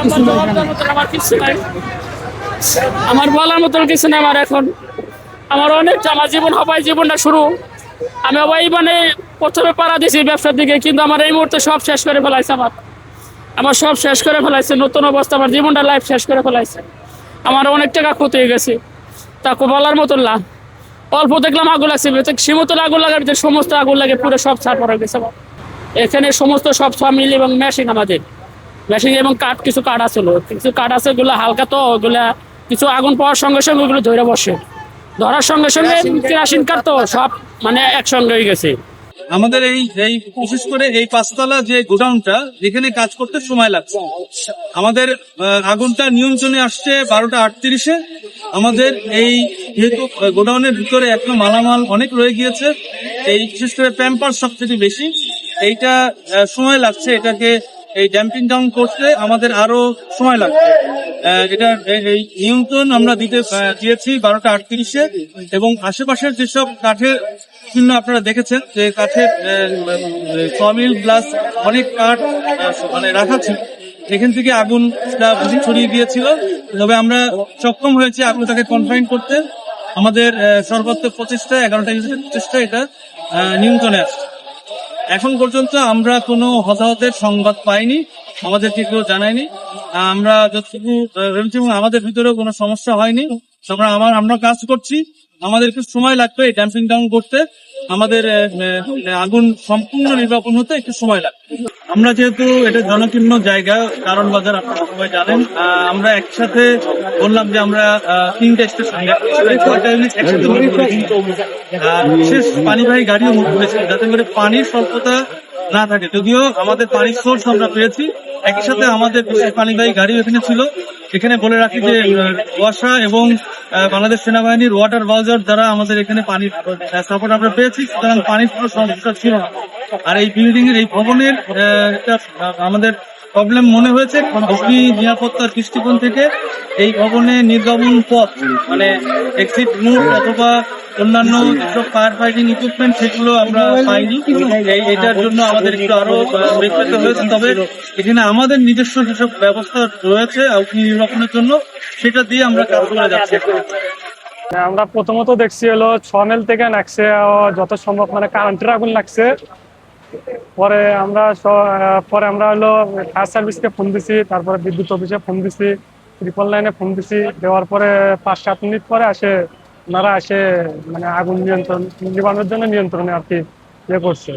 আমার জবাব দেওয়ার মতন আমার কিছু নাই, আমার বলার মতন কিছু নেই আমার এখন। আমার অনেক আমার জীবন হবাই জীবনটা শুরু। আমি হবাই মানে প্রথমে পাড়া দিয়েছি ব্যবসার দিকে, কিন্তু আমার এই মুহূর্তে সব শেষ করে ফেলাইছে। আমার সব শেষ করে ফেলাইছে। নতুন অবস্থা, আমার জীবনটা লাইফ শেষ করে ফেলাইছে। আমার অনেক টাকা ক্ষতি হয়ে গেছে, তাকে বলার মতন না। অল্প দেখলাম আগুন লাগছে, সীমিত আগুন লাগার যে সমস্ত আগুন লাগে পুরো সব ছাড় পড়ে গেছে। এখানে সমস্ত সব মিল এবং মেশিন, আমাদের মেশিন এবং কাঠ, কিছু কাঠ আছে, কিছু কাঠ আছে ওগুলো হালকা, তো ওগুলা কিছু আগুন পাওয়ার সঙ্গে সঙ্গে ওগুলো ধরে বসে, ধরার সঙ্গে সঙ্গে কেরাসিন কাঠ তো সব মানে একসঙ্গে হয়ে গেছে। আমাদের এই এই বিশেষ করে এই পাঁচতলা যে গোডাউনটা, যেখানে কাজ করতে সময় লাগছে, আমাদের আগুনটা নিয়ন্ত্রণে আসছে 12:38-এ। আমাদের এই যেহেতু গোডাউনের ভিতরে এখনো মালামাল অনেক রয়ে গিয়েছে, এই বিশেষ করে প্যাম্পার সবচেয়ে বেশি, এইটা সময় লাগছে। এটাকে এই ড্যাম্পিং ডাউন করতে আমাদের আরো সময় লাগবে। এটা এই নিয়ন্ত্রণ আমরা দিয়েছি 12:38-এ, এবং আশেপাশের যেসব কাঠের বিভিন্ন আপনারা দেখেছেন যে কাঠের সমিল গ্লাস অনেক কাঠ মানে রাখা ছিল, এখান থেকে আগুনটা বেশি ছড়িয়ে গিয়েছিল। তবে আমরা সক্ষম হয়েছি আগুনটাকে কনফাইন করতে। আমাদের সর্বাত্মক প্রচেষ্টা, 11টা ইউনিটের প্রচেষ্টা, এটা নিয়ন্ত্রণে আসছে। এখন পর্যন্ত আমরা কোনো হতাহতের সংবাদ পাইনি, আমাদেরকে কেউ জানায়নি। আমরা যতটুকু ভেবেছি, আমাদের ভিতরেও কোনো সমস্যা হয়নি। আমরা কাজ করছি, আমাদের একটু সময় লাগবে এই ড্যাম্পিং ডাউন করতে। আমাদের আগুন সম্পূর্ণ নির্বাপন হতে একটু সময় লাগবে। আমরা যেহেতু এটা জনকীর্ণ জায়গা, কারণ বাজার আপনারা সবাই জানেন, আমরা একসাথে বললাম যে আমরা 3টা স্টেশন বিশেষ পানিবাহী গাড়িও মুভ করেছি, যাতে করে পানির স্বল্পতা না থাকে। যদিও আমাদের পানির সোর্স আমরা পেয়েছি, একই সাথে আমাদের পানিবাহী গাড়ি এখানে ছিল। এখানে বলে রাখি যে ওয়াসা এবং বাংলাদেশ সেনাবাহিনীর ওয়াটার বাউজার দ্বারা আমাদের এখানে পানির সাপোর্ট আমরা পেয়েছি, সুতরাং পানির কোনো সমস্যা ছিল না। আর এই বিল্ডিং এর এই ভবনের আমাদের প্রবলেম মনে হয়েছে অগ্নি নিরাপত্তার দৃষ্টিকোণ থেকে। এই ভবনে নির্গমন পথ মানে এক্সিট মুভ অথবা অন্যান্য যেসব ফায়ার ফাইটিং ইকুইপমেন্ট, সেগুলো আমরা পাইনি। এটার জন্য আমাদের একটু আরো বিক্ষিপ্ত হয়েছে। তবে এখানে আমাদের নিজস্ব যেসব ব্যবস্থা রয়েছে অগ্নি নির্বাপনের জন্য, সেটা দিয়ে আমরা কাজ করে যাচ্ছি। আমরা প্রথমত দেখছি হলো 6 মাইল থেকে লাগছে, যত সম্ভব মানে কারেন্টের আগুন লাগছে। পরে আমরা হলো ফায়ার সার্ভিসকে ফোন দিছি, তারপরে বিদ্যুৎ অফিসে ফোন দিছি, 999-এ ফোন দিছি। দেওয়ার পরে 5-7 মিনিট পরে ওনারা মানে আগুন নিয়ন্ত্রণ নিবানোর জন্য নিয়ন্ত্রণে আর কি করছে।